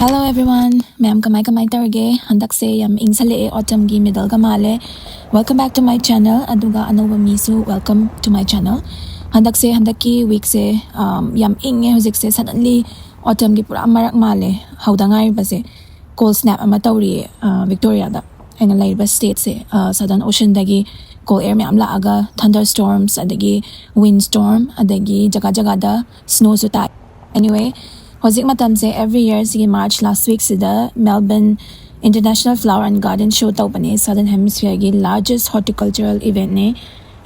Hello everyone, ma'am kamay targe handak se yam ingsale autumn gi middle ka male. Welcome back to my channel. Aduga anoba misu welcome to my channel. Handak ki week se yam inge huzik se suddenly autumn gi pura marak male. Haudangai ba se cold snap ama tawri Victoria da. Aina laiba state se Southern Ocean dagi cold air ma'am laaga thunderstorms adagi windstorm adagi jaga da snow su ta. Anyway, Hozik matam se every year sige March last week sida Melbourne International Flower and Garden Show tawbani Southern Hemisphere gi largest horticultural event ne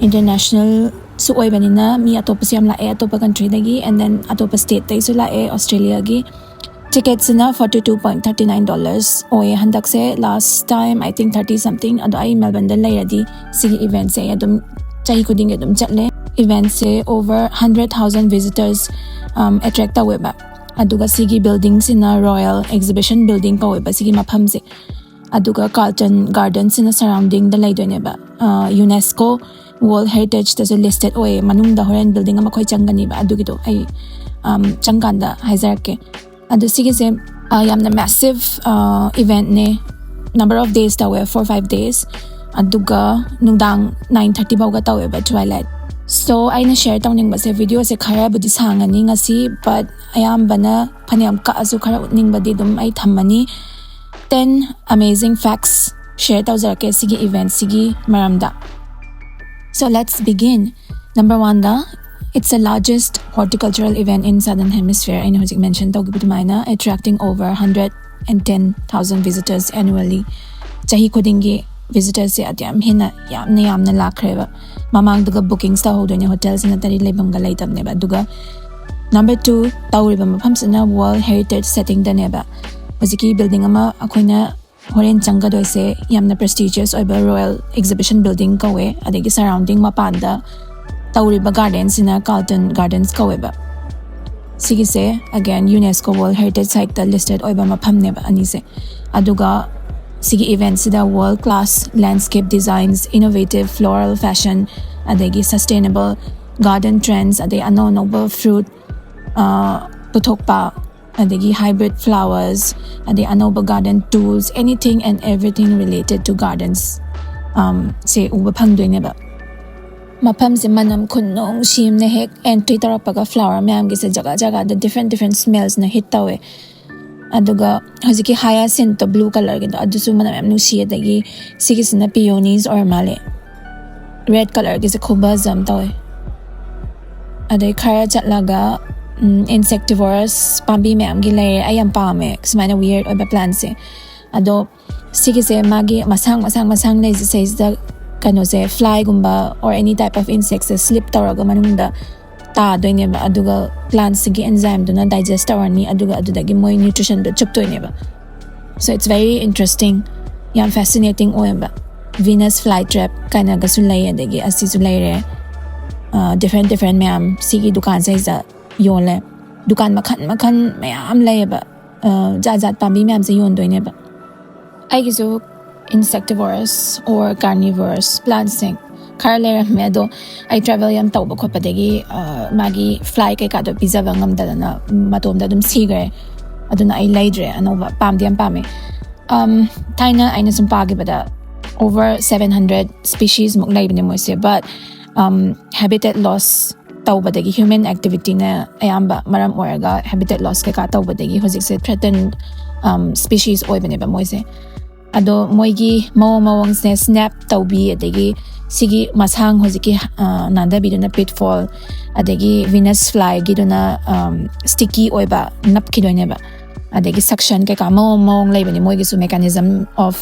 international su oibani na mi atopa siyam lae atopa country dagi and then atopa state dai su lae Australia gi tickets na $42.39 oye handak se last time I think 30 something ado ai Melbourne da layadi sige event se adum chahi kuding adum chatle event se over 100,000 visitors attract aweba aduga sigi building sina Royal Exhibition building ka weba sigi mapham se aduga Carlton gardens in surrounding the laidone ba UNESCO World Heritage tas listed oy manung da horen building ama khoi changani ba adugi do ai changkanda haizarke adu sigi se yamna massive event ne number of days ta we 4-5 days aduga nungdang 9:30 bawga ta we ba twilight. So aina share tawning ba se video se khara budi sangani ngasi but ayam bana phaniam ka azu khara utning badi dum ai thammani 10 amazing facts share tawzarke sigi event sigi maramda. So let's begin. Number 1 da it's the largest horticultural event in Southern Hemisphere in Hozik mentioned tawgibudmaina attracting over 110,000 visitors annually. Chahi kudingi visitors se atyam hina yamna lakreba mamang duga bookings ta hodoine hotels na tari lebam ga laitam neba duga. Number 2 tawriba mafam sina World Heritage setting da neba baziki building ama akoina horen changa doi se yamna prestigious oiba Royal Exhibition building kawe adegi surrounding mapanda tawriba gardens sina Carlton gardens kaweba sigi se again UNESCO World Heritage site ta listed oiba mafam neba ani se aduga sigi events sida world class landscape designs innovative floral fashion adegi sustainable garden trends ade noble fruit putokpa adegi hybrid flowers ade noble garden tools anything and everything related to gardens se uba phangdoine ba mapam se manam khunong shim ne hek entry tarapaga flower myam gi se jaga the different smells na hit tawe aduga hojiki hyacinth to blue color gi adusu manam yam nusi adagi sigisna peonies or male red color gi se khuba zam tawe adai khara chatlaga insectivorous pambi myam gi layer ayam pame smaina weird oba plants se ado sigise magi masang lay says the kano se fly gumba or any type of insects slip tawraga manungda ta doine ba aduga plants gi enzyme do na digest awani aduga adudagi moi nutrition do chup doine ba so it's very interesting yam fascinating oemba Venus flytrap kana gasulay adagi asisulay re different mayam sigi dukan sa isa yole dukan makhan mayam lay ba jat pambi mayam sa yon doine ba ai gisu insectivorous or carnivorous plants sing Carlera medo I travel yam tawba khopadegi magi fly kay kado pizza bangam dana matom da dum sigre aduna I laidre anova pam diam pame taina aina sumpagi bada over 700 species muk laibne moise but habitat loss tawbadegi human activity na ayamba maram oraga habitat loss kay ka tawbadegi hozik se threatened species oibane ba moise ado moigi mawang se snap tawbi adegi sigi masang hojiki nanda biduna pitfall adegi Venus fly giduna sticky oiba napkidoine ba adegi suction ke ka mawang laibani moigi su mechanism of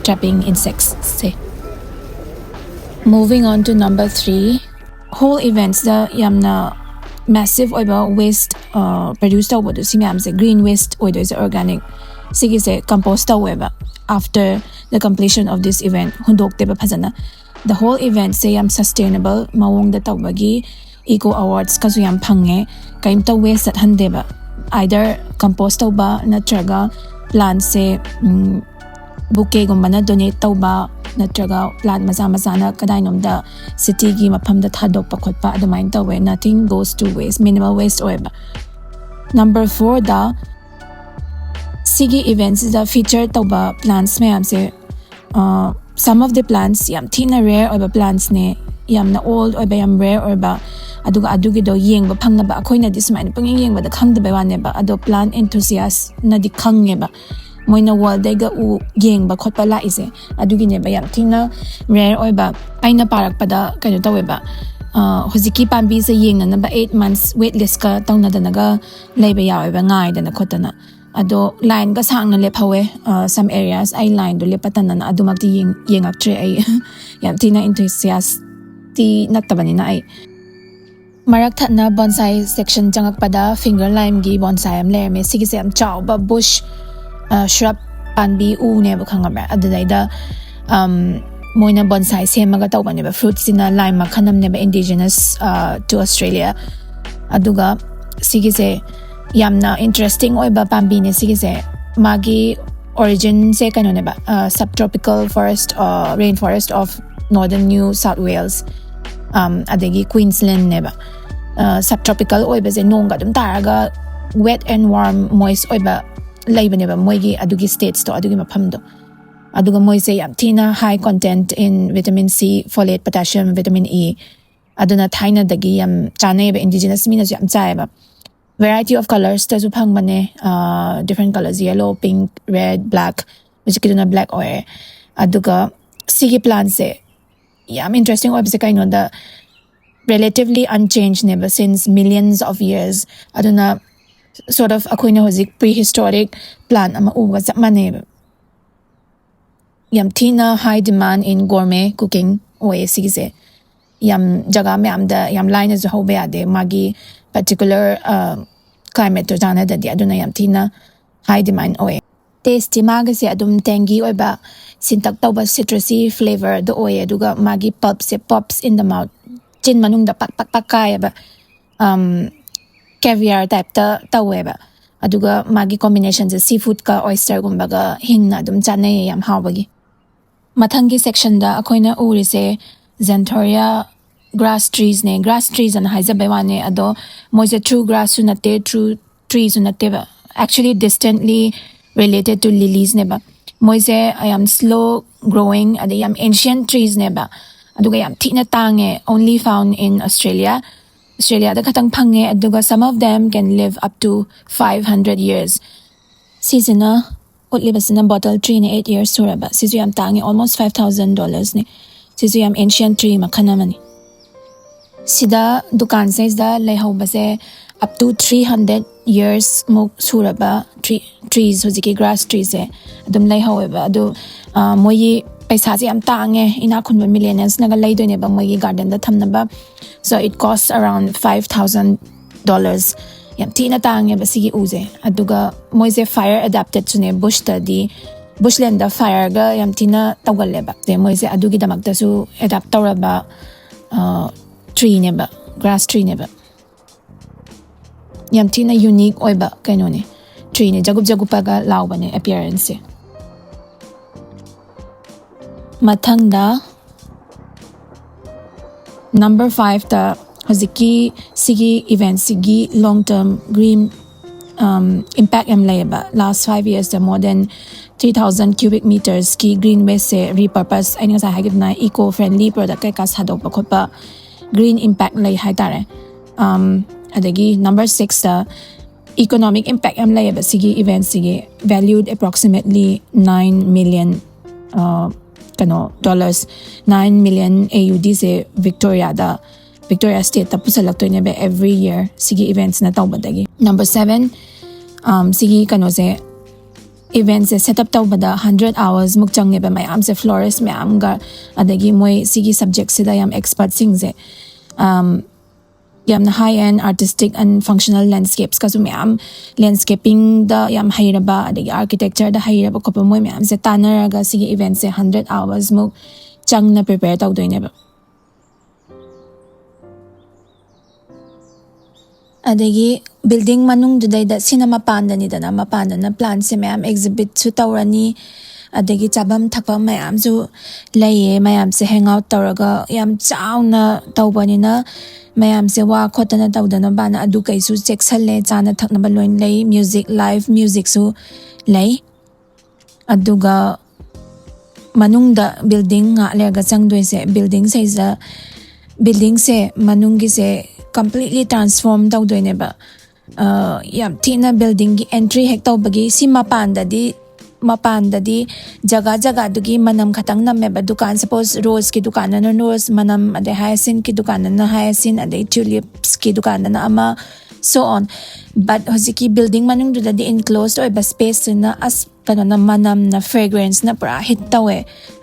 trapping insects say. Moving on to number 3 whole events the yamna massive oiba waste produced over the simyam se green waste oido is organic sigi se compost oiba after the completion of this event hundok teba phajana the whole event say am sustainable mawong da tawbagi eco awards kasu yam phange kaim ta waste at handeba either compost tawba natraga plant se bouquet gumbana donate tawba natraga plant maza na kadainom da city gi mapham da thadok pa khotpa adamain tawe nothing goes to waste minimal waste oeba. Number 4 da sigi events is a feature tauba plants mayam se some of the plants yam thina rare oiba plants ne yamna old oiba yam rare oiba aduga adugi do yengba phangna ba akoina dis main pang yengba da khangda ba wane ba ado plant enthusiast na di khange ba moina wall dega u yengba khotpa la ise adugi ne ba yam thina rare oiba aina parak pada kaino tawe ba hojiki pambi se yengna na ba 8 months waitlist ka tawna danaga leiba yawe ba ngai dana khotana ado line ka sangna le phawe some areas I line do le patana na adumakti yengak tre ai yam thina enthusiast ti natabani na ai marak thatna bonsai section changak pada finger lime gi bonsai am le me sigi se am chaw ba bush shrub panbi u ne ba khanga ba adaida moina bonsai semaga tawbani ba fruits in lime makhanam ne ba indigenous to Australia aduga sigi se yamna interesting oiba pambi ne sigi se magi origin se kano ne ba subtropical forest or rainforest of northern New South Wales adegi Queensland ne ba subtropical oiba se nonga dum taraga wet and warm moist oiba laibane ba moigi adugi states to adugi mafam do aduga moise yam thina high content in vitamin C folate potassium vitamin E aduna thaina dagi yam chane ba indigenous mina yam chai ba variety of colors ta su phang bane different colors yellow pink red black which kiduna black oil aduga sigi plant se yam interesting oil se kaino da relatively unchanged never since millions of years aduna sort of akoina hozik prehistoric plant ama uga mane yam thina high demand in gourmet cooking oil sigi se yam jaga me am da yam line as hobe ade magi particular climate to jana da dia aduna yam thina high demand oil tasty maga se adum tangy oiba sintak tawba citrusy flavor the oil aduga magi pulp se pops in the mouth chin manung da pak kaya ba caviar type ta taweba aduga magi combination se seafood ka oyster gumbaga hingna adum chane yam hawbagi mathangi section da akoina uri se xanthoria grass trees and haizabewane ado moise true grass sunate true trees sunate ba actually distantly related to lilies neba moise I am slow growing and I am ancient trees neba aduga yam thina tange only found in Australia da khatang phange aduga some of them can live up to 500 years seasona utlibasina bottle tree ne 8 years suraba sisu yam tange almost $5,000 ne sisu yam ancient tree makhana mani sida dukan size da leho base up to 300 years muk suraba trees hojiki grass trees e adum leho ba adu moyi paisa se am tange ina khunba millionaires naga leidoine ba moyi garden da thamna ba so it costs around $5,000 yam tina tange ba sigi uze aduga moise fire adapted sune bush ta di bushland da fire ga yam tina tawgalle ba te moise adugi damak da su adapt tawraba tree ne ba grass tree ne ba yam tina unique oiba kaino ne tree ne jagup ga lawba ne appearance mathangda number 5 ta hojiki sigi event sigi long term green impact am layba last 5 years the more than 3,000 cubic meters ki green waste se repurpose aina sa hagibna eco friendly product ka kas hadok pa khotpa green impact lay haitare adagi number 6 the economic impact am lay ba sigi event sigi valued approximately 9 million dollars 9 million AUD se Victoria state ta pusalak to ne ba every year sigi events na tawba dagi number 7 sigi se events se set up tawba da 100 hours mukchang ne ba mayam se florist mayam ga adagi moi sigi subject se da yam expert sing se yam na high end artistic and functional landscapes kasu mayam landscaping da yam hairaba adagi architecture da hairaba ko moi mayam se tanaraga sigi events se 100 hours muk chang na prepare taw doine ba adagi building manung dudai da cinema pandani da na mapandana plan se mayam exhibit su tawrani adagi chabam thakpam mayam su laye mayam se hang out tawraga yam chawna tawbani na mayam se wa khotana tawdana bana adu kaisu cheksalle chana thaknaba loin lei music live music su lei aduga manungda building nga lega changdoi se building se manungi se completely transform tawdoi ne ba yam tina building gi entry hek tawbagi si mapandadi jaga dugi manam khatang namme ba dukan suppose rose ki dukan na rose manam ade hyacinth ki dukan na hyacinth ade tulips ki dukan na ama so on but hosiki building manung du di enclosed or ba space na as kana na manam na fragrance na pra hit tawe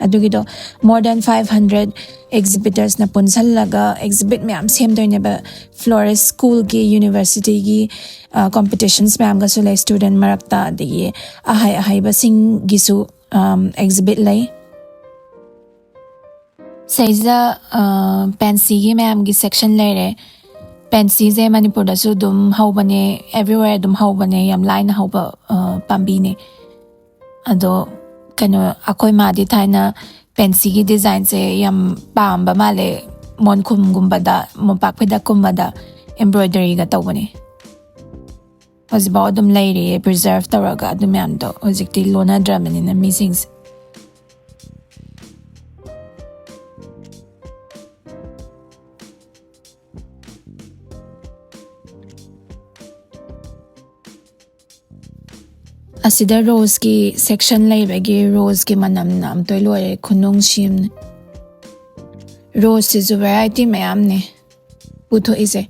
adugi do more than 500 exhibitors na punsallaga exhibit myam sem doine ba florist school gi university gi competitions myam ga sule student marakta de ahai ba sing gisu exhibit lay saiza pansy gi myam gi section lere pansy ze manipur da su dum haubane everywhere dum haubane yam line hauba pambi ne ado kano akoi ma di thaina pansy gi design se yam pamba male mon khum gumbada mopak pheda kumbada embroidery ga tawbane hozba dum lady preserve taraga dum yam do hozikti lona dramani na missings asida rose ki section laibagi rose ki manam nam toy lore khunung shim rose is a variety mayam ne putho ise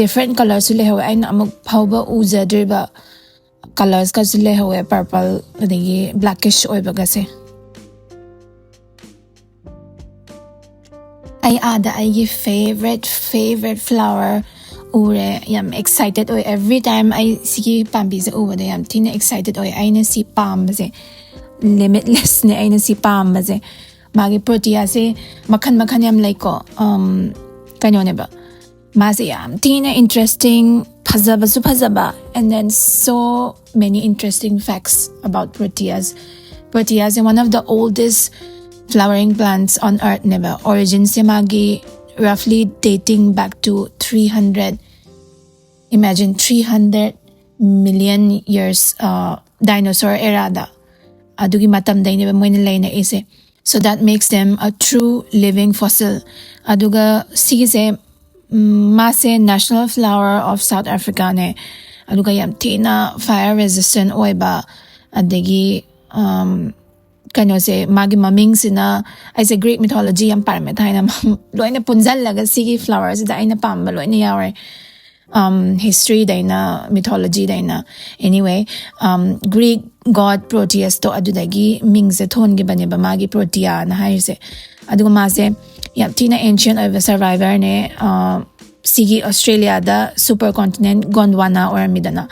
different colors le hawe aina amuk phawba uza driba colors ka le hawe purple adigi blackish oibaga se ai ada ai favorite flower ure yam excited oi every time I see pambi se over the yam tina excited oi aina si pam se limitless ne aina si pam se magi protea se makhan yam like ko kanyo ne ba ma se yam tina interesting phazaba and then so many interesting facts about proteas is one of the oldest flowering plants on earth never origin se magi roughly dating back to 300 million years dinosaur era da adugi matam dai ne moina laina ise so that makes them a true living fossil aduga sige mase national flower of South Africa ne aduga yam tina fire resistant oiba adegi kano se magi maming sina as a Greek mythology yam parme thaina loina punjal laga sigi flowers da ina pamba loina yawe history daina mythology daina anyway Greek god Proteus to adudagi mingse thon gi bane ba magi protea na haise aduga mase yam tina ancient of a survivor ne sigi Australia da supercontinent Gondwana or midana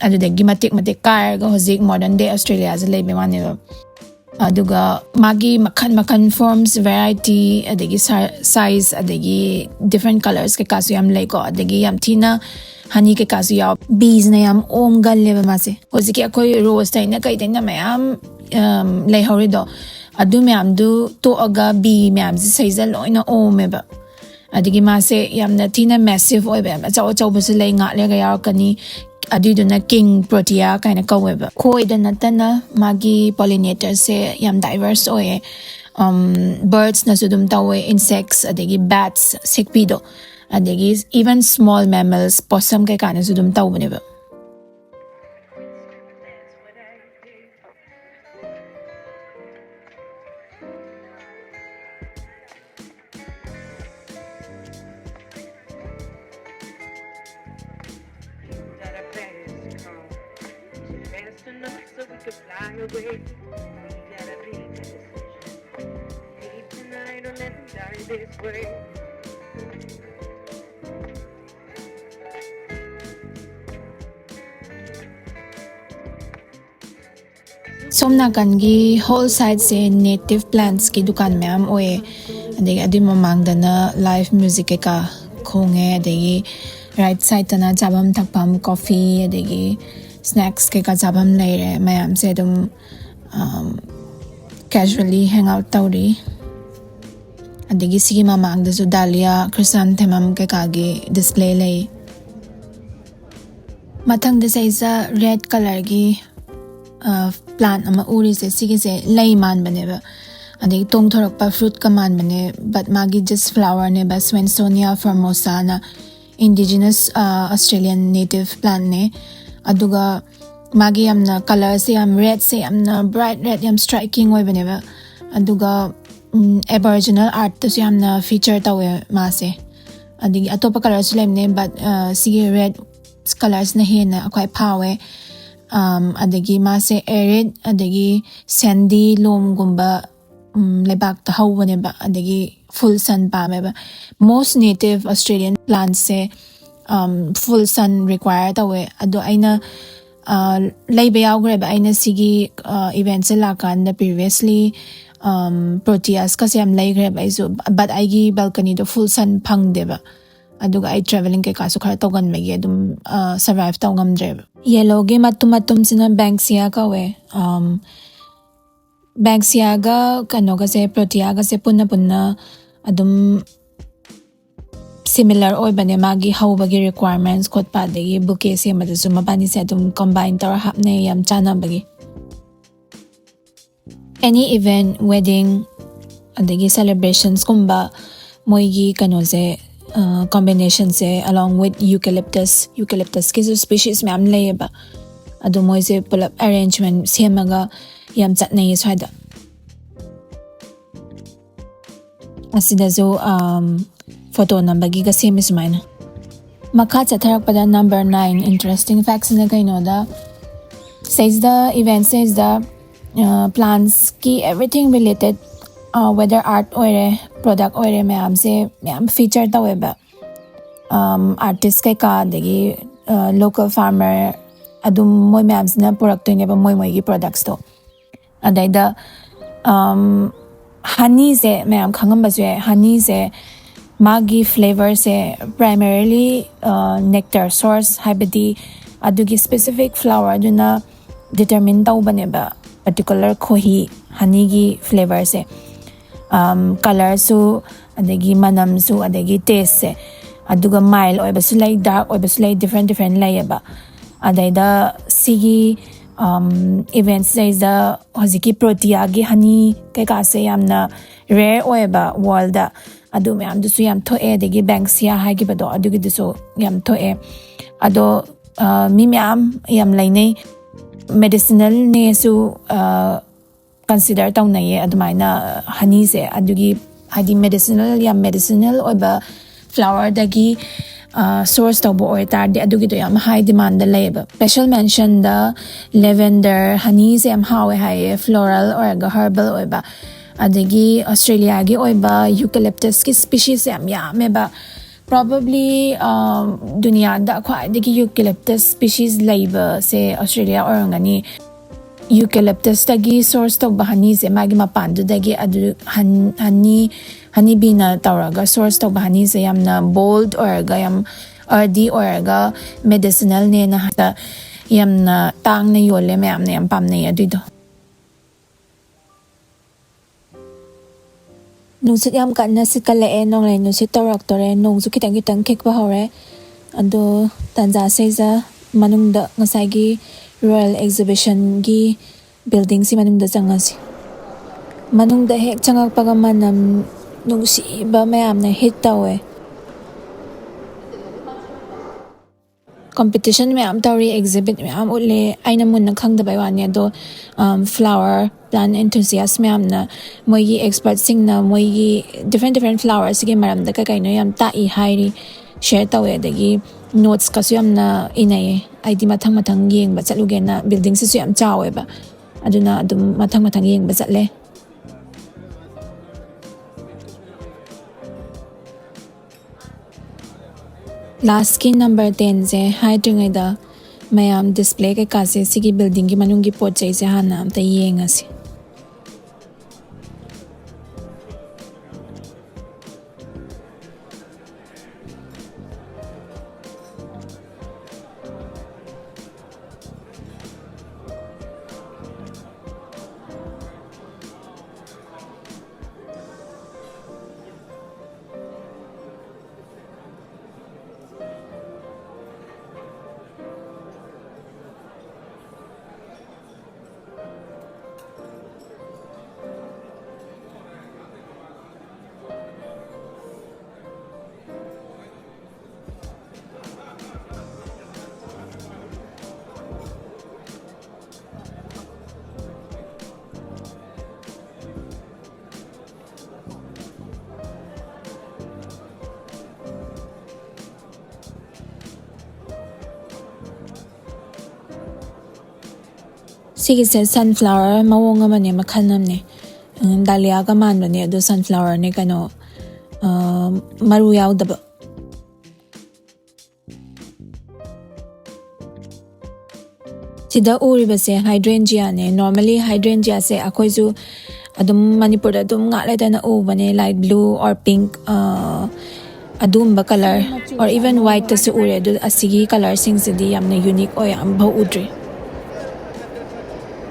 adudagi matik kar go hozik modern day Australia as lebe mane aduga magi makhan forms variety adagi size adagi different colors ke kasu yam leko adagi yam tina honey ke kasu ya bees na yam gal lebe mase hoziki akoi rose taina kai taina mayam lei horido adu mayam du to aga bee mayam size loina meba adigi mase yam na tina massive oiba chaw bus lei nga lega ya kani adiduna king protea kind of kaweba koi da natana magi pollinators se yam diverse oye birds na sudum tawe insects adegi bats sekpido adegi even small mammals possum kai kana sudum taw baneba away. We gotta make a decision. Leave tonight or let them die this way. Somnakan gi whole side se native plants ki dukan myam oye adegi adi mamangda na live music ka khonge adegi right side na jabam thakpam coffee adegi snacks ke ka jabam leire mayam se dum casually hang out tauri adagi sigi mamangdasu dahlia chrysanthemum kekagi display lay mathang de saisa red color gi plant ama uri se sigi se lay man bane ba adagi tong thorok pa fruit ka man bane but magi just flower ne ba Swansonia formosa na indigenous Australian native plant ne aduga magi yamna color se yam red se yamna bright red yam striking oi bane ba aduga aboriginal art to si yamna feature tawe ma se adigi atopa color su lemne but sigi red colors na hena akwai pawe adagi ma se arid adagi sandy lom gumba lebak ta hawne ba adagi full sun pa me ba most native Australian plants se full sun require tawe ado aina laiba yawgre ba aina sigi event se lakanda previously proteas kasi am laigre ba iso but aigi balcony do full sun phang deba aduga ai traveling ke kasu khara togan megi adum survive taw ngamdre yellow ge matum sina banksia ka we banksia ga kano ga se protea ga se punna adum similar oi bane magi how bagi requirements khot pa de bouquet se madasu mabani se adum combine tar hapne yam chana bagi any event wedding adagi celebrations kumba moigi kano se combination se along with eucalyptus ki species me am lay ba adu moi se pull up arrangement semaga yam chatnai swaida asida zo photo number gi ga same is mine makha chatharak pada number 9 interesting facts na kaino da says the event says the plants ki everything related whether art or product or ma'am से ma'am feature तवे बा artist के का दगी local farmer adum moi ma'am से ना product तो इन्हें बा moi की products तो अदाई दा honey से मैम खांगम बस ये honey से मागी flavor से primarily nectar source हाइबदी अदुगी specific flower जो ना determine ताऊ बने बा particular खोही honey की flavor से color su adagi manam su adagi taste se aduga mild oi basu like dark oi basu like different lay ba adaida sigi event says the hoziki protea gi honey kai ka se yamna rare oi ba world da adu me am du su yam tho e degi banksia ha gi bado adugi du so yam tho e ado mi am yam lainei medicinal ne su consider tong na ye adumaina honey se adugi hadi medicinal oba flower dagi source to bo or tar de adugi to yam high demand the labor special mention the lavender honey se am how high floral or herbal oba adagi Australia gi oba eucalyptus ki species am ya meba probably dunia da kwa adagi eucalyptus species labor se Australia or ngani eucalyptus tagi source to bahani se magi mapandu dagi adu honey bina tawraga source to bahani se yamna bold or ga yam earthy or ga medicinal ne na ta yamna tang na yole me amne yam pam ne adu nusit yam kan na sikale e nong le nusit tawrak tore nong su kitang kek ba hore ado tanza seza manung da ngasagi Royal Exhibition gi building si manung da changasi manung da hek changak pagamanam nungsi ba mayam na hit tawe competition में आम तौरी exhibit में आम उले आइना मुन्ना खंग दबाई वान्या दो flower plant enthusiast में आम ना मोई expert सिंग ना मोई different flowers के मरम दा कहीं नो याम ता हाईरी share तावे दगी notes का सुयम ना इनाये आइडी मथंग येंग बचलुगे ना building से सुयम चावे बा अदुना अदुम मथंग येंग बचले Last की number 10 से हाई ट्रिंगेदा मैम display के कासे सिगी building की मनुंगी पोचे से हाँ नाम ता येंग असी ꯁꯤꯒꯤꯁꯦ sunflower ꯃꯑꯣꯡ ꯑꯃꯅꯦ ꯃꯈꯜ ꯑꯃꯅꯦ ꯗꯥꯂꯤꯌꯥꯒ ꯃꯥꯟꯕꯅꯦ ꯑꯗꯣ sunflowerꯅꯦ ꯀꯩꯅꯣ ꯃꯔꯨ ꯌꯥꯎꯗꯕ ꯁꯤꯗ ꯎꯔꯤꯕꯁꯦ hydrangea-ꯅꯦ ꯅꯣꯔꯃꯦꯂꯤ hydrangea-ꯁꯦ ꯑꯩꯈꯣꯏꯁꯨ ꯑꯗꯨꯝ ꯃꯅꯤꯄꯨꯔꯗ ꯑꯗꯨꯝ ꯉꯥꯛ ꯂꯩꯇꯅ ꯎꯕꯅꯦ ꯂꯥꯏꯠ ꯕ꯭ꯂꯨ ꯑꯣꯔ ꯄꯤꯡꯛ ꯑꯗꯨꯝꯕ ꯀꯂꯔ ꯑꯣꯔ ꯏꯚꯟ ꯋꯥꯏꯠꯇꯁꯨ ꯎꯔꯦ ꯑꯗꯨ ꯑꯁꯤꯒꯤ ꯀꯂꯔꯁꯤꯡꯁꯤꯗꯤ ꯌꯥꯝꯅ ꯌꯨꯅꯤꯛ ꯑꯣꯏ ꯑꯝꯐꯥꯎ ꯎꯗ꯭ꯔꯤ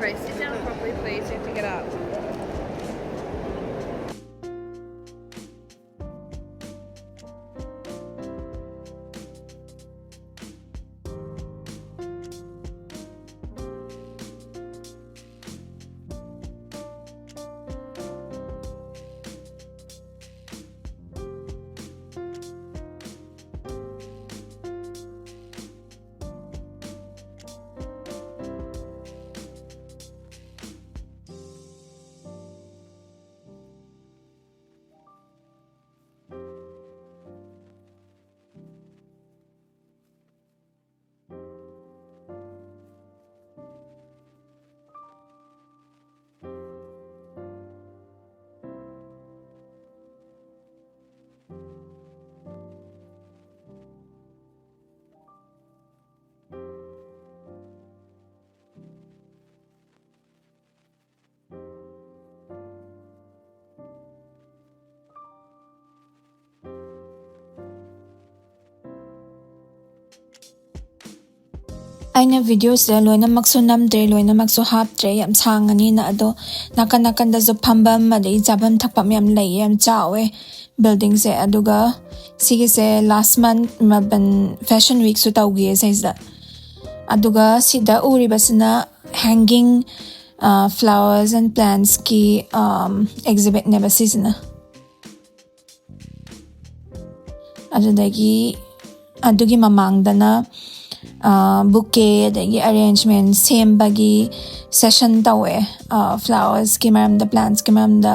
Right, sit down properly, please. You have to get up. ꯑꯩꯅ ꯚꯤꯗꯤꯑꯣꯁꯤꯗ ꯂꯣꯏꯅꯃꯛꯁꯨ ꯅꯝꯗ꯭ꯔꯦ ꯂꯣꯏꯅꯃꯛꯁꯨ ꯍꯥꯞꯇ꯭ꯔꯦ ꯌꯥꯝ ꯁꯥꯡꯉꯅꯤꯅ ꯑꯗꯣ ꯅꯥꯀꯟ ꯅꯥꯀꯟꯗꯁꯨ ꯐꯝꯕꯝ ꯑꯗꯒꯤ ꯆꯥꯐꯝ ꯊꯛꯐꯝ ꯌꯥꯝ ꯂꯩꯌꯦ ꯌꯥꯝ ꯆꯥꯎꯋꯦ ꯕꯤꯜꯗꯤꯡꯁꯦ ꯑꯗꯨꯒ ꯁꯤꯒꯤꯁꯦ ꯂꯥꯁ ꯃꯟꯊ ꯃꯦꯜꯕꯔꯟ ꯐꯦꯁꯟ ꯋꯤꯛꯁꯨ ꯇꯧꯈꯤꯌꯦ ꯁꯤꯁꯤꯗ ꯑꯗꯨꯒ ꯁꯤꯗ ꯎꯔꯤꯕꯁꯤꯅ ꯍꯦꯡꯒꯤꯡ ꯐ꯭ꯂꯥꯋꯔꯁ ꯑꯦꯟ ꯄ꯭ꯂꯥꯟꯠꯁꯀꯤ ꯑꯦꯛꯖꯤꯕꯤꯠꯅꯦꯕ ꯁꯤꯁꯤꯅ ꯑꯗꯨꯗꯒꯤ ꯑꯗꯨꯒꯤ ꯃꯃꯥꯡꯗꯅ ꯕꯨꯀꯦ ꯑꯗꯒꯤ ꯑꯔꯦꯟꯖꯃꯦꯟ ꯁꯦꯝꯕꯒꯤ ꯁꯦꯁꯟ ꯇꯧꯋꯦ ꯐ꯭ꯂꯥꯋꯔꯁꯀꯤ ꯃꯔꯝꯗ ꯄ꯭ꯂꯥꯟꯠꯁꯀꯤ ꯃꯔꯝꯗ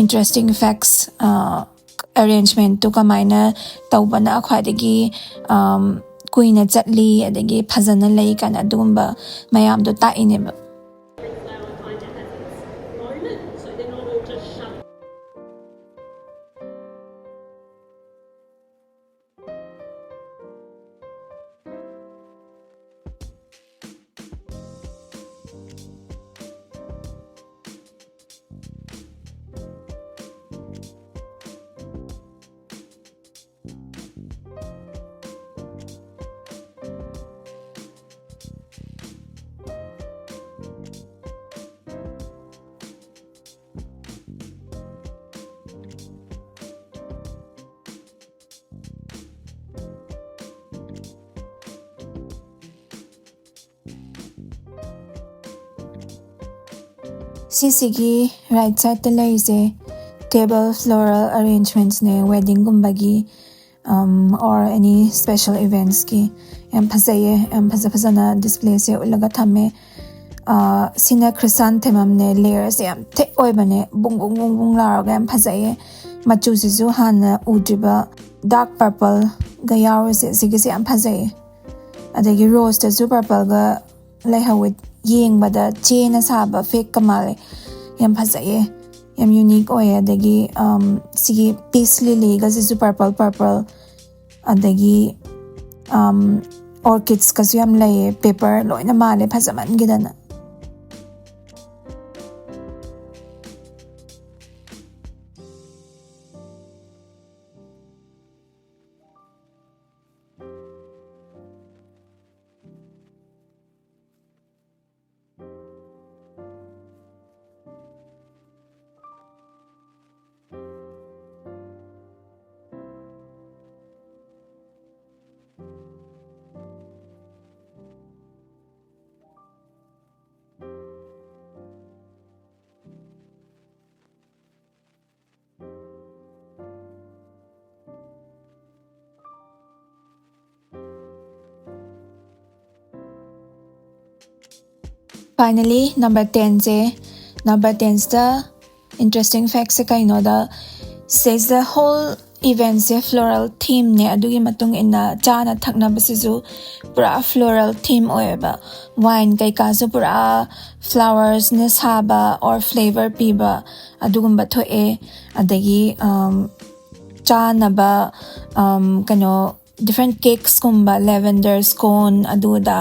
ꯏꯟꯇꯔꯦꯁꯇꯤꯡ ꯐꯦꯛꯁ ꯑꯔꯦꯟꯖꯃꯦꯟꯇꯨ ꯀꯃꯥꯏꯅ ꯇꯧꯕꯅ ꯈ꯭ꯋꯥꯏꯗꯒꯤ ꯀꯨꯏꯅ ꯆꯠꯂꯤ ꯑꯗꯒꯤ ꯐꯖꯅ ꯂꯩ ꯀꯥꯏꯅ ꯑꯗꯨꯒꯨꯝꯕ ꯃꯌꯥꯝꯗꯣ ꯇꯥꯛꯏꯅꯦꯕ ꯁꯤꯁꯤꯒꯤ ꯔꯥꯏꯠ ꯁꯥꯏꯗꯇ ꯂꯩꯔꯤꯁꯦ ꯇꯦꯕꯜ ꯐ꯭ꯂꯣꯔꯦꯜ ꯑꯔꯦꯟꯖꯃꯦꯟꯠꯁꯅꯦ ꯋꯦꯗꯤꯡꯒꯨꯝꯕꯒꯤ ꯑꯣꯔ ꯑꯦꯅꯤ ꯁ꯭ꯄꯦꯁꯦꯜ ꯏꯚꯦꯟꯠꯁꯀꯤ ꯌꯥꯝ ꯐꯖꯩꯌꯦ ꯌꯥꯝ ꯐꯖꯅ ꯗꯤꯁꯄ꯭ꯂꯦꯁꯦ ꯎꯠꯂꯒ ꯊꯝꯃꯦ ꯁꯤꯅ ꯈ꯭ꯔꯤꯁꯥꯟꯊꯦꯃꯝꯅꯦ ꯂꯦꯌꯔꯁꯦ ꯌꯥꯝ ꯊꯤꯛ ꯑꯣꯏꯕꯅꯦ ꯕꯨꯡ ꯕꯨꯡ ꯕꯨꯡ ꯕꯨꯡ ꯂꯥꯎꯔꯒ ꯌꯥꯝ ꯐꯖꯩꯌꯦ ꯃꯆꯨꯁꯤꯁꯨ ꯍꯥꯟꯅ ꯎꯗ꯭ꯔꯤꯕ ꯗꯥꯔꯛ ꯄꯔꯄꯜꯒ ꯌꯥꯎꯔꯤꯁꯦ ꯁꯤꯒꯤꯁꯦ ꯌꯥꯝ ꯐꯖꯩꯌꯦ ꯑꯗꯒꯤ ꯔꯣꯁꯇꯁꯨ ꯄꯔꯄꯜꯒ ꯂꯩꯍꯧꯋꯦ ꯌꯦꯡꯕꯗ ꯆꯦꯅ ꯁꯥꯕ ꯐꯦꯛꯀ ꯃꯥꯜꯂꯦ ꯌꯥꯝ ꯐꯖꯩꯌꯦ ꯌꯥꯝ ꯌꯨꯅꯤꯛ ꯑꯣꯏꯌꯦ ꯑꯗꯒꯤ ꯁꯤꯒꯤ ꯄꯤꯁ ꯂꯤꯂꯤꯒꯁꯤꯁꯨ ꯄꯔꯄꯜ ꯑꯗꯒꯤ ꯑꯣꯔꯀꯤड्सꯀꯁꯨ ꯌꯥꯝ ꯂꯩꯌꯦ ꯄꯦꯄꯔ ꯂꯣꯏꯅ ꯃꯥꯜꯂꯦ ꯐꯖꯃꯟꯈꯤꯗꯅ Finally, number 10 number 10 ꯁꯤꯗ interesting fact ꯀꯩꯅꯣꯗ says the whole event se floral theme ne adugi matung ina chana thakna basisu pura floral theme oeba wine kai ka su pura flowers ne saba or flavor piba adugumba thoe adagi chana ba kano different cakes kumba lavender scone aduda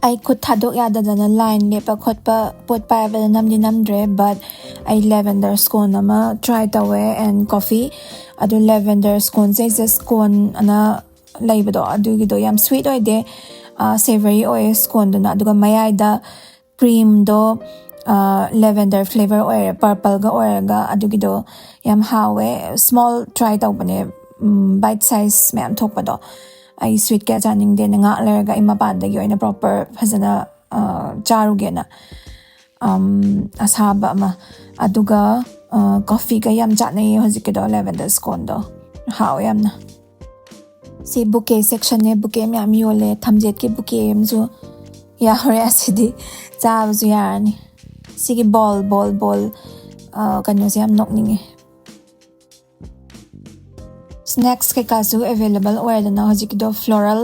I could thadok yada dana line lepa khotpa pot pa ba namdi namdre but I lavender scone nama try tawe and coffee adu lavender scone say scone ana laibado adu gido yam sweet oide savory oil scone dana aduga mayai da cream do lavender flavor oil purple ga oil ga adu gido yam hawe small try taw bane bite size ma'am thokpado I sweet kaya chaning din nga lerga imapanda yo ina proper phazana charugena ashaba ma aduga coffee ka yam chatnai hojike do lavender scone do how yamna si bouquet section ne bouquet myam yole thamjet ki bouquet amzu ya hore asidi chabu yarani sigi ball kanyo se am nokninge snacks ke kasu available or na hojik do floral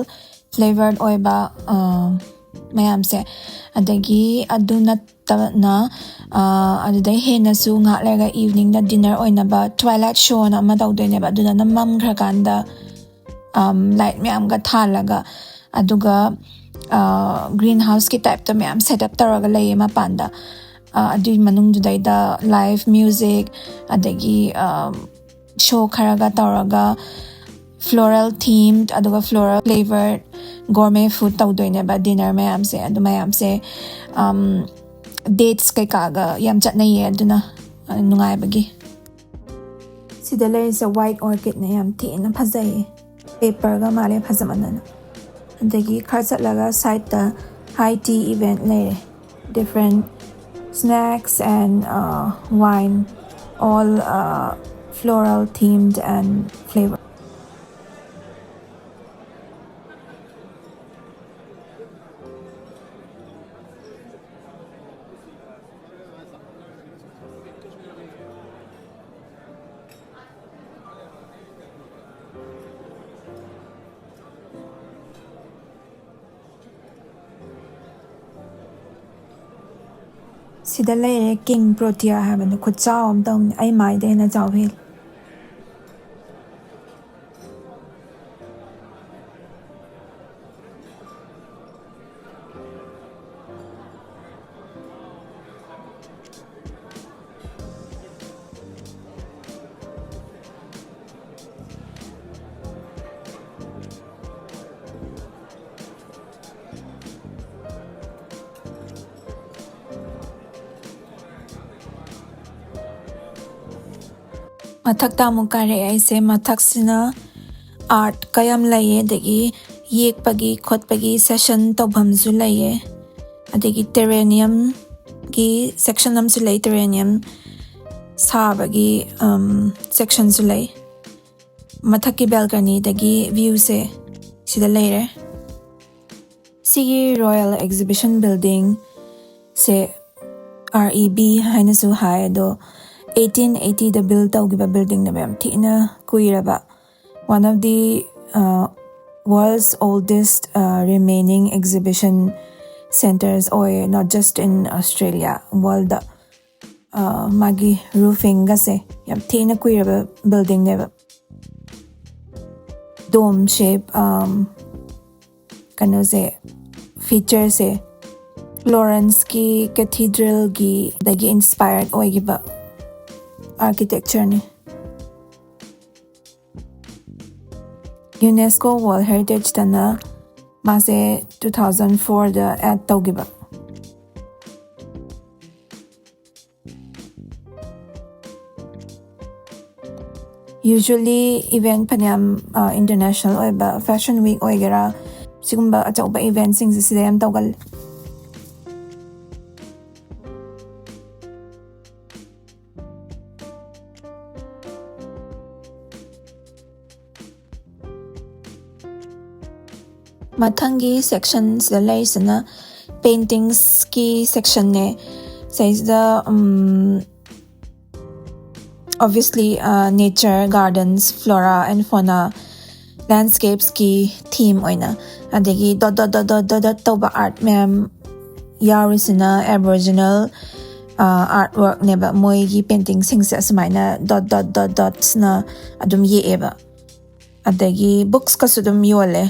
flavored oiba mayam se adagi aduna na adai hena su nga lega evening na dinner oina ba twilight show na ma dawdoine ba aduna na mam khrakanda light mayam ga thalaga aduga greenhouse ki type to mayam set up taraga lay ma panda adu manung dudai da live music adagi show kharaga taraga floral themed aduga floral flavored gourmet food tawdoine ba dinner mayam se adu mayam se dates kai kaga yam chatnai aduna nungai bagi sida lay is a white orchid na yam thi na phajai paper ga male phajamana adagi kharchat laga side ta high tea event lay different snacks and wine all floral themed and flavor sida lay king protea habanu khutcha om dong ai mai de na chaw phil mathak ta mu kare ai se mathak sina art kayam laye degi yek pagi khot pagi session tobham zu laye adegi terrarium gi section nam zu lay terrarium sabagi section zu lay mathak ki balcony degi view se sida layer sigi royal exhibition building se REB haina su hai do 1880 the build tawgiba building na bam thina kuiraba one of the world's oldest remaining exhibition centers or not just in Australia world magi roofing ga se yam thina kuiraba building ne dome shape kano se feature se Florence ki cathedral gi dagi inspired oigiba architecture ni UNESCO World Heritage tana mase 2004 da add tawgiba usually event panyam international oiba fashion week oigera sigumba achauba event sing sida yam tawgal mathangi sections the laisana paintings ki section ne says the obviously nature, gardens, flora and fauna, landscapes ki theme oina adagi dot tauba art ma'am yarisina aboriginal artwork neba moi gi painting singse asmaina dots na adum yeeba adagi books ka sudum yole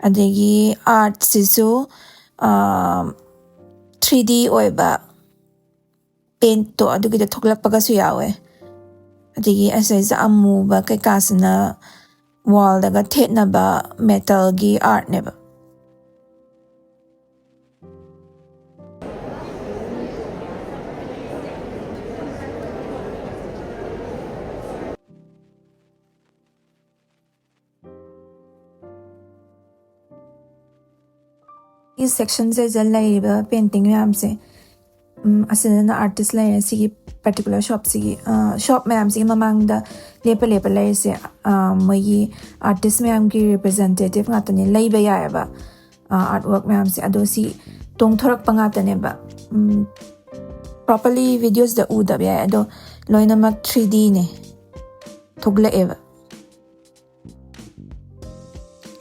adagi art sisu 3D oiba paint to adugi da thoklakpaga su yawe adagi asaiza amuba kai kasina wall daga thetnaba metal gi art neba is section se jalla painting ma'am se asina artist layer sigi particular shop sigi shop ma'am sigi mamang da lepa layer se moi artist ma'am ki representative ngatani laiba yaeba artwork ma'am se ado si tong thorak pangatane ba properly videos da uda ya ado loinamak 3D ne thogla eva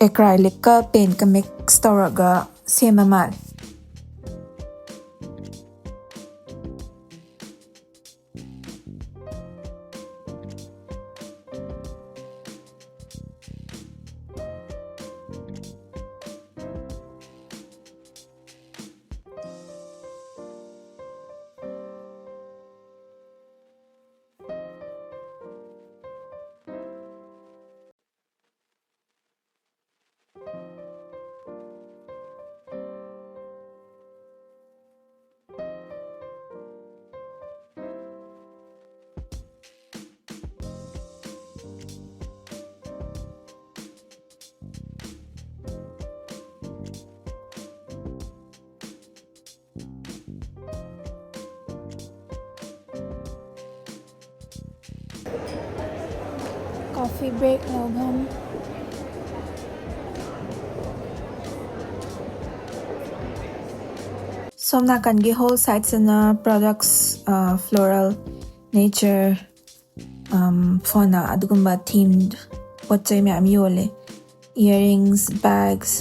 acrylic ka paint ka mix tawraga sema mal coffee break album somnakangi whole sites na products floral nature fauna adugumba themed pochai ma'am yole earrings bags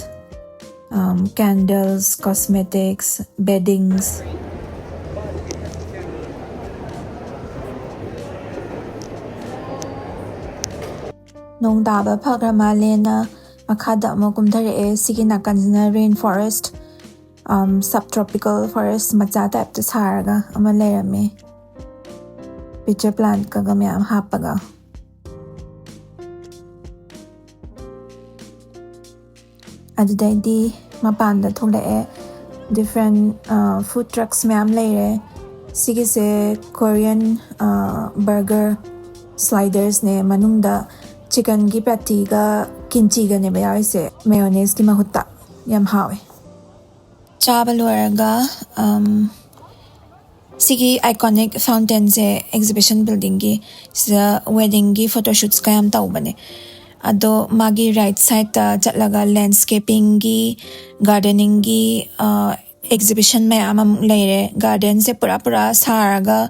candles cosmetics beddings nong daba phagrama lena makhada mo kumthare sigi nakanjana rainforest subtropical forest macha type to saraga ama lerame picture plant kaga myam hapaga adudai mapanda thole different food trucks myam leire sigi se Korean burger sliders ne manungda chicken gi patty ga kimchi ga ne bayai se mayonnaise ki mahutta yam hawe chaba loiraga sigi iconic fountain se exhibition building gi sa wedding gi photo shoots kayam taubane ado magi right side ta chatlaga landscaping gi gardening gi exhibition mayam leire garden se pura saraga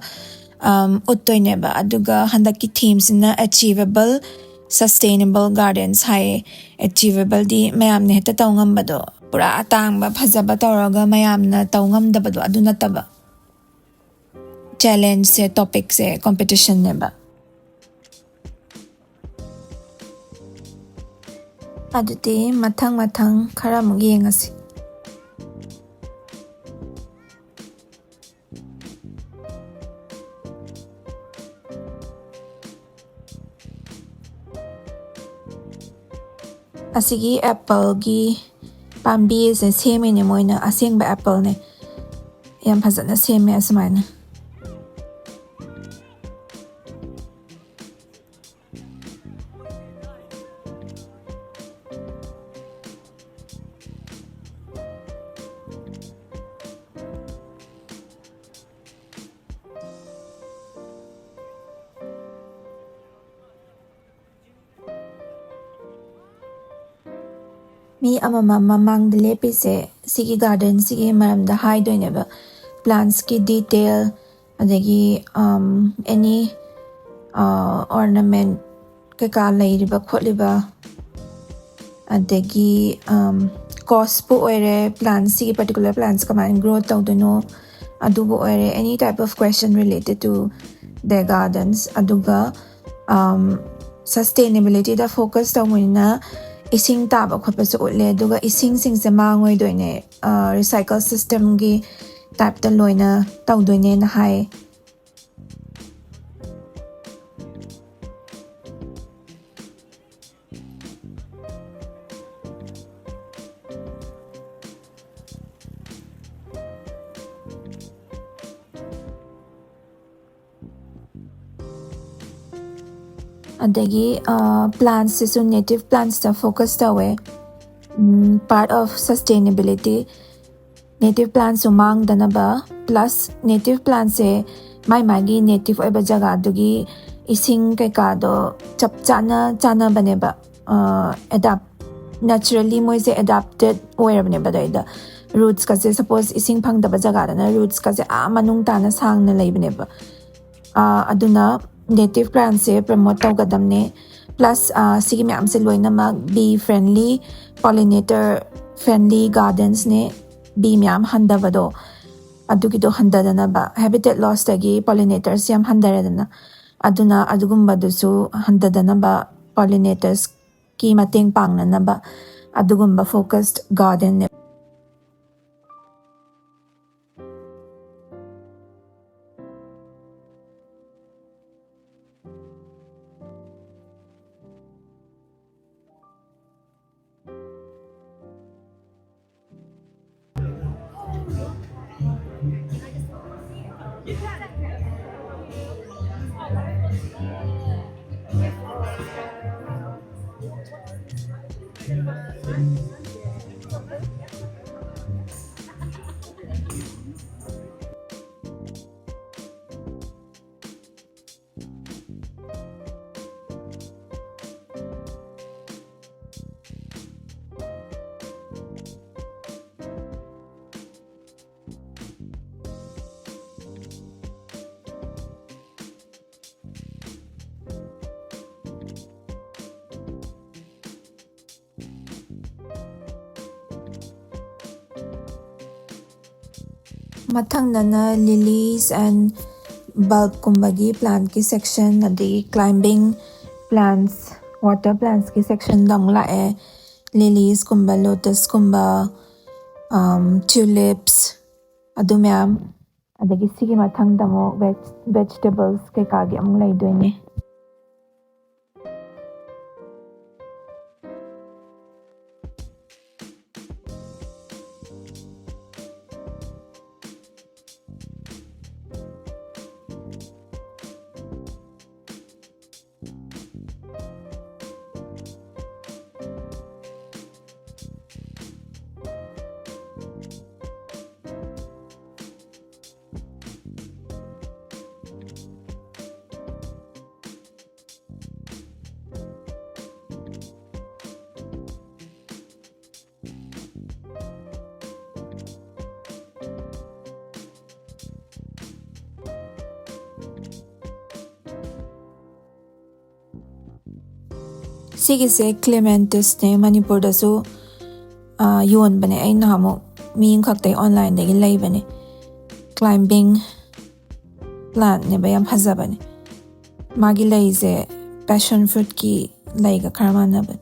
uttoineba aduga handaki themes na achievable sustainable gardens hai achievable di mayam ne heta tawngambado pura atangba phajaba tawraga mayam na tawngam-dabado adu nataba challenge se topic se competition neba aduti mathang khara mug yengasi asigi apple gi pambi se seme ne moina asengba apple ne yam phajana seme asmaina mi amama mamang lepi se sigi garden sigi maram da high doineba plants ki detail adagi any ornament keka leiriba khotliba adagi cost bu oire plants si particular plants kamai grow tawdano adubu oire any type of question related to their gardens aduga sustainability da focus tawina ising taba khotpa su utle aduga ising sing se mangoi doine recycle system gi type ta loina tawdoine na hai adagi plants sisu native plants ta focus tawe part of sustainability native plants umang danaba plus native plants se mai magi native oiba jaga dugi ising keka do chap chana baneba adapt naturally moise adapted oire baneba da roots ka se suppose ising phang da jaga na roots ka se manung ta na sang na leibaneba aduna native plants se promote tawgadamne plus sigi myam se loina mag bee friendly pollinator friendly gardens ne bee myam handabado adugi do handadana ba habitat loss tagi pollinators yam handaradana aduna adugumba dusu handadana ba pollinators ki mateng pangnana ba adugumba focused garden ne mathangdana lilies and bulb kumbagi plant ki section adigi climbing plants water plants ki section dang la lilies kumba lotus kumba tulips adu myam adagi sigi mathangdamo vegetables ke kagi amung laidoine sigise clematis ne manipur da su yon bane ai na mo mi khaktai online dagi lay bane climbing plant ne bayam hazabane magi lay ze passion fruit ki lay ga karmana ban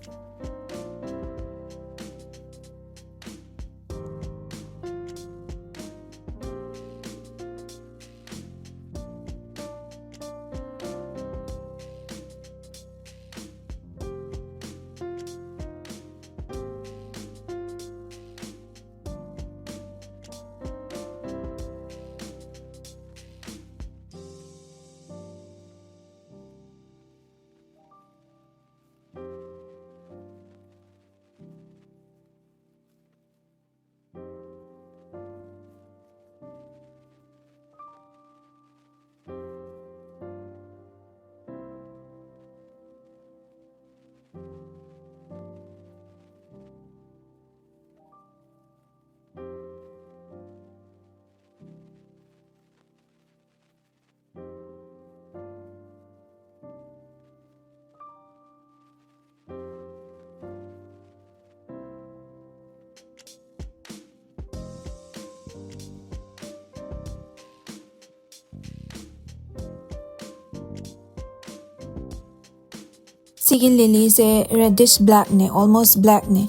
Sigi lily se reddish black ne, almost black ne.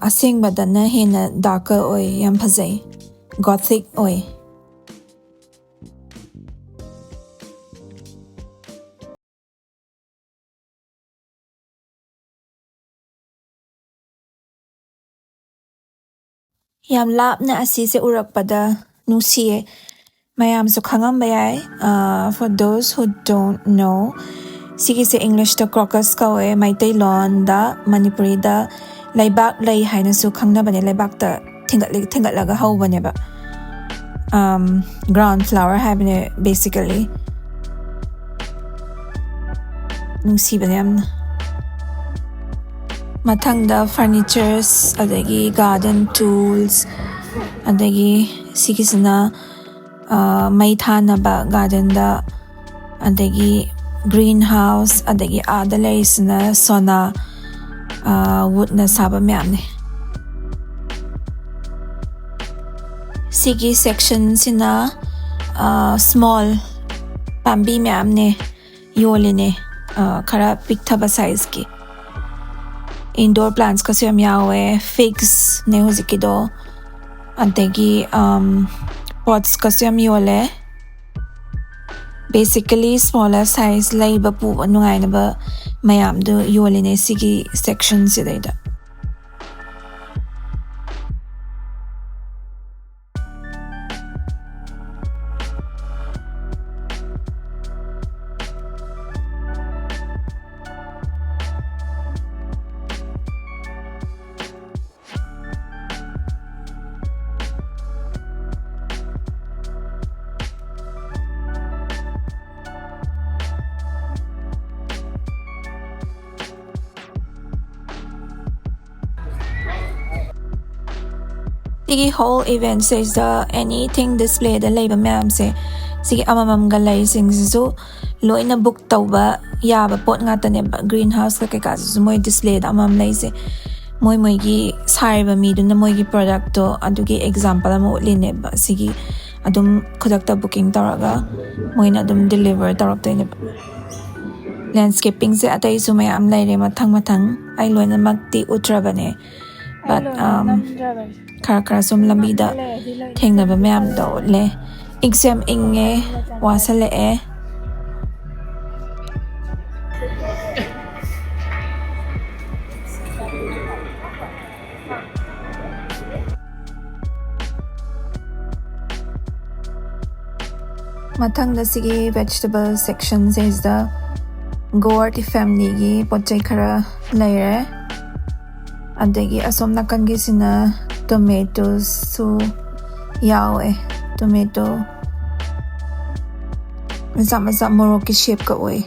Asing badana hena darker oi, yam phazai. Gothic oi. Yam lapna asi se urakpada nusiye. Mayam su khangam bayai. For those who don't know, sigi se English da crocus kawe maitai lon da Manipuri da laibak lay haina su khangna bane laibak da thingat laga hau bane ba. Ground flower haibane basically. Nusi bane yamna. Mathangda furnitures, adagi garden tools, adagi sigisana mai thanaba garden da, adagi greenhouse, adagi ada laisna sona wood na saba myamne. Sigi section sina small pambi myamne yoline kara piktaba size ki. Indoor plants kasi am yawe, figs ne huziki do, adagi pots kasi am yole. Basically smaller size laiba pu nungay na ba mayam do yole ne sigi section sida ida. Sigi whole event says the anything display the labor ma'am say sige amamam galay sing so loy na book tawba yaba pot nga tane ba greenhouse ka kay so moy display da amam lay say moy gi sariba mi dun na moy gi product to adugi example mo line ba sige adum product booking taraga moy na dum deliver tarap tay ne landscaping se atay so may am lay re matang ay loy na magti utra ba ne but kara sum lambida thengna ba mayam do le exam inge wasale e mathang da sigi vegetable section says the gourd family gi pochai khara laire adagi asom nakan gi sina tomatoes so yawe tomato maza morok ki shape ka oi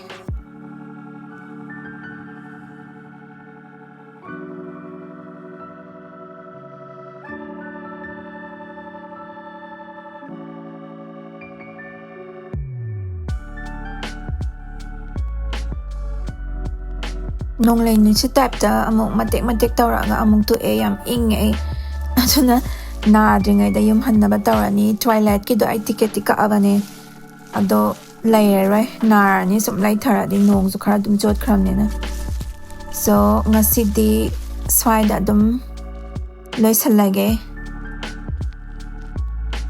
nong lay ni si type ta among matek tawra nga among to yam inge aduna na dringay da yum hanna ba tawra ni twilight ki do ay ticket ka avane ado layer right na ni sum lay thara di nong su khara dum jot khram ne na so ngasi di swai da dum loy salage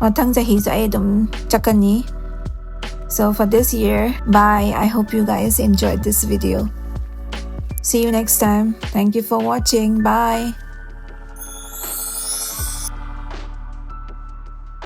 mathang jahi sa ay dum chakani. So for this year, bye. I hope you guys enjoyed this video. See you next time. Thank you for watching. Bye.